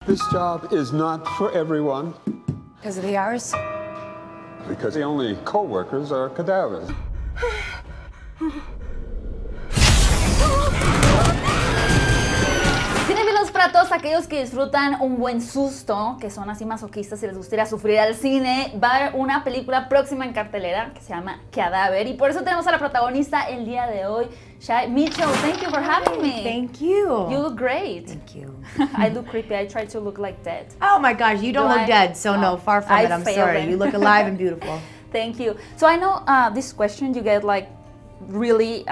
This job is not for everyone. Because of the hours? Because the only co-workers are cadavers. Cinéfilos, para todos aquellos que disfrutan un buen susto, que son así masoquistas y les gustaría sufrir al cine, va a haber una película próxima en cartelera que se llama Cadáver, y por eso tenemos a la protagonista el día de hoy, Shay. Mitchell, thank you for having me. Thank you. You look great. Thank you. I look creepy. I try to look like dead. Oh my gosh, you don't look dead, so no, far from it, I'm sorry. then. You look alive and beautiful. Thank you. So I know this question you get like really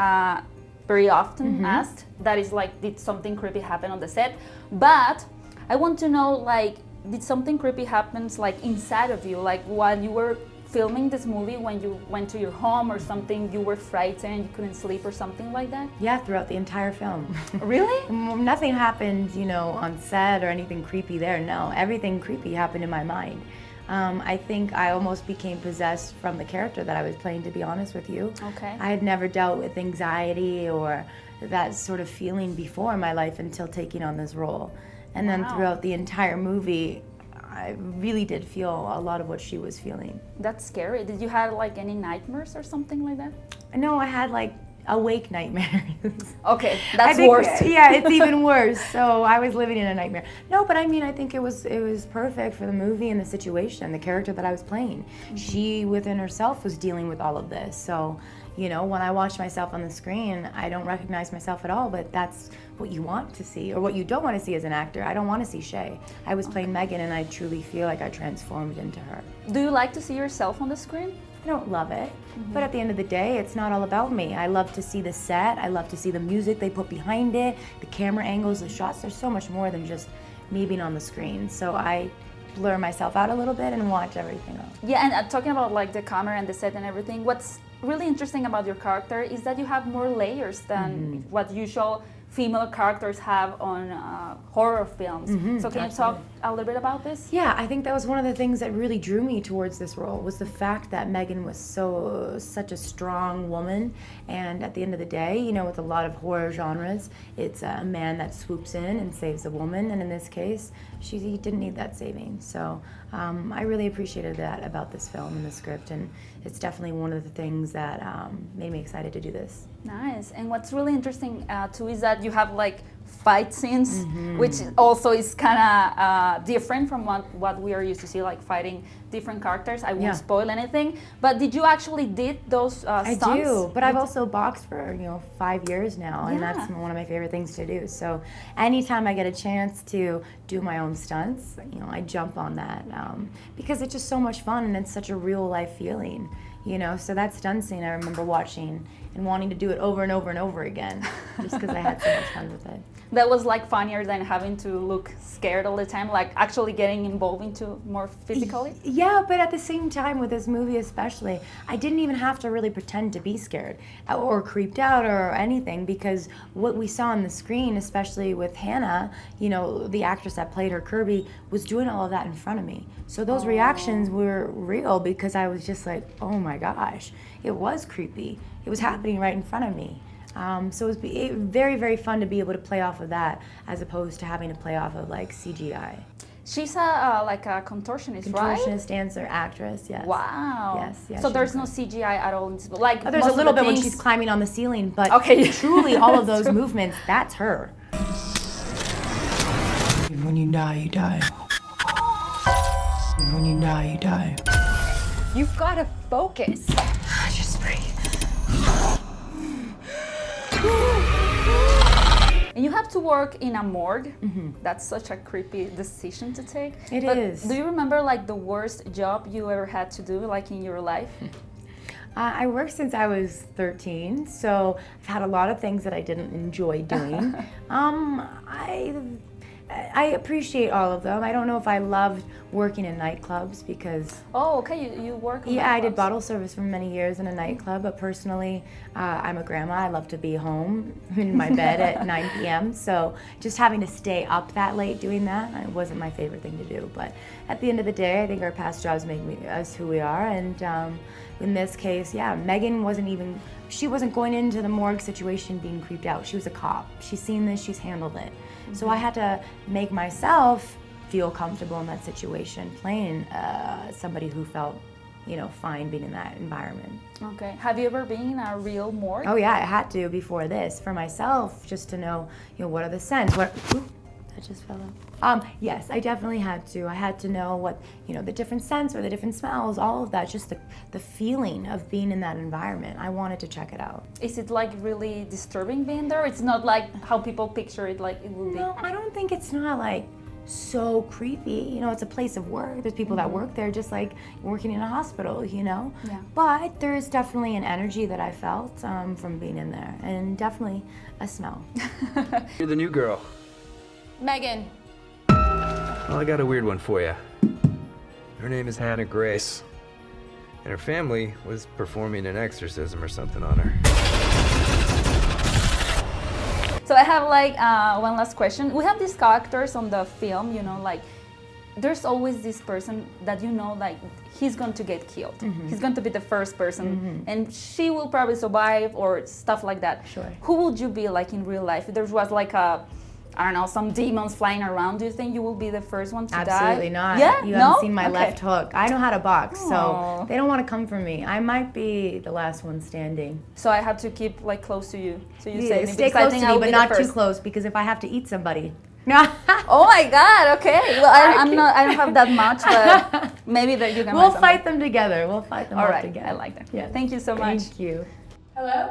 very often asked. That is like, did something creepy happen on the set? But I want to know, like, did something creepy happen like inside of you? Like while you were filming this movie, when you went to your home or something, you were frightened, you couldn't sleep or something like that? Yeah, throughout the entire film. Really? Nothing happened, you know, on set or anything creepy there, no. Everything creepy happened in my mind. I think I almost became possessed from the character that I was playing, to be honest with you. Okay. I had never dealt with anxiety or that sort of feeling before in my life until taking on this role. And then throughout the entire movie, I really did feel a lot of what she was feeling. That's scary. Did you have like any nightmares or something like that? No, I had like awake nightmares. Okay, that's worse. Yeah, it's even worse. So I was living in a nightmare. No, but I mean, I think it was perfect for the movie and the situation, the character that I was playing. She within herself was dealing with all of this. So, you know, when I watch myself on the screen, I don't recognize myself at all, but that's what you want to see, or what you don't want to see as an actor. I don't want to see Shay. I was playing Megan, and I truly feel like I transformed into her. Do you like to see yourself on the screen? I don't love it, but at the end of the day, it's not all about me. I love to see the set, I love to see the music they put behind it, the camera angles, the shots. There's so much more than just me being on the screen. So I blur myself out a little bit and watch everything else. Yeah, and talking about like the camera and the set and everything, what's really interesting about your character is that you have more layers than what usual female characters have on horror films. So can you talk a little bit about this? Yeah, I think that was one of the things that really drew me towards this role, was the fact that Megan was such a strong woman. And at the end of the day, you know, with a lot of horror genres, it's a man that swoops in and saves a woman. And in this case, she didn't need that saving. So I really appreciated that about this film and the script. And it's definitely one of the things that made me excited to do this. Nice. And what's really interesting too is that you have like fight scenes, which also is kind of different from what we are used to see, like fighting different characters. I won't spoil anything, but did you actually did those stunts? I do, but I've also boxed for 5 years now, and that's one of my favorite things to do. So anytime I get a chance to do my own stunts, I jump on that because it's just so much fun and it's such a real life feeling. So that stunt scene I remember watching and wanting to do it over and over and over again, just because I had so much fun with it. That was like funnier than having to look scared all the time, like actually getting involved into more physically? Yeah, but at the same time with this movie especially, I didn't even have to really pretend to be scared or creeped out or anything, because what we saw on the screen, especially with Hannah, the actress that played her, Kirby, was doing all of that in front of me. So those reactions were real, because I was just like, oh my gosh, it was creepy. It was happening right in front of me. So it was very, very fun to be able to play off of that, as opposed to having to play off of like CGI. She's like a contortionist, right? Contortionist, dancer, actress, yes. Wow. Yes. So there's no CGI at all. Like there's a little bit when she's climbing on the ceiling, but truly all of those movements, that's her. When you die, you die. When you die, you die. You've got to focus. Just breathe. And you have to work in a morgue. That's such a creepy decision to take. It is. Do you remember like the worst job you ever had to do, like in your life? I worked since I was 13, so I've had a lot of things that I didn't enjoy doing. I appreciate all of them. I don't know if I loved working in nightclubs, because... Oh, okay, you work in Yeah, nightclubs. I did bottle service for many years in a nightclub, but personally, I'm a grandma. I love to be home in my bed at 9 p.m., so just having to stay up that late doing that, it wasn't my favorite thing to do. But at the end of the day, I think our past jobs make us who we are, and in this case, Megan she wasn't going into the morgue situation being creeped out. She was a cop. She's seen this, she's handled it. So I had to make myself feel comfortable in that situation playing somebody who felt, fine being in that environment. Okay. Have you ever been in a real morgue? Oh yeah, I had to before this for myself, just to know, what are the scents. That just fell out. Yes, I definitely had to. I had to know what, the different scents or the different smells, all of that, just the feeling of being in that environment. I wanted to check it out. Is it like really disturbing being there? It's not like how people picture it, like it will be. No, I don't think it's not like so creepy. It's a place of work. There's people that work there just like working in a hospital, Yeah. But there is definitely an energy that I felt from being in there, and definitely a smell. You're the new girl. Megan. Well, I got a weird one for you. Her name is Hannah Grace, and her family was performing an exorcism or something on her. So I have like one last question. We have these characters on the film, like there's always this person that like he's going to get killed. He's going to be the first person, and she will probably survive or stuff like that. Sure. Who would you be like in real life? If there was like some demons flying around, do you think you will be the first one to die? Absolutely not. Yeah? You No? haven't seen my Okay. left hook. I know how to box, Aw. so they don't want to come for me. I might be the last one standing. So I have to keep like close to you. So you Yeah, say stay close to me, but not too close, because if I have to eat somebody. Oh my God! Okay. Well, I don't have that much, but maybe that you can. We'll find fight them together. We'll fight them All all right. together. I like that. Yeah. Thank you so much. Thank you. Hello?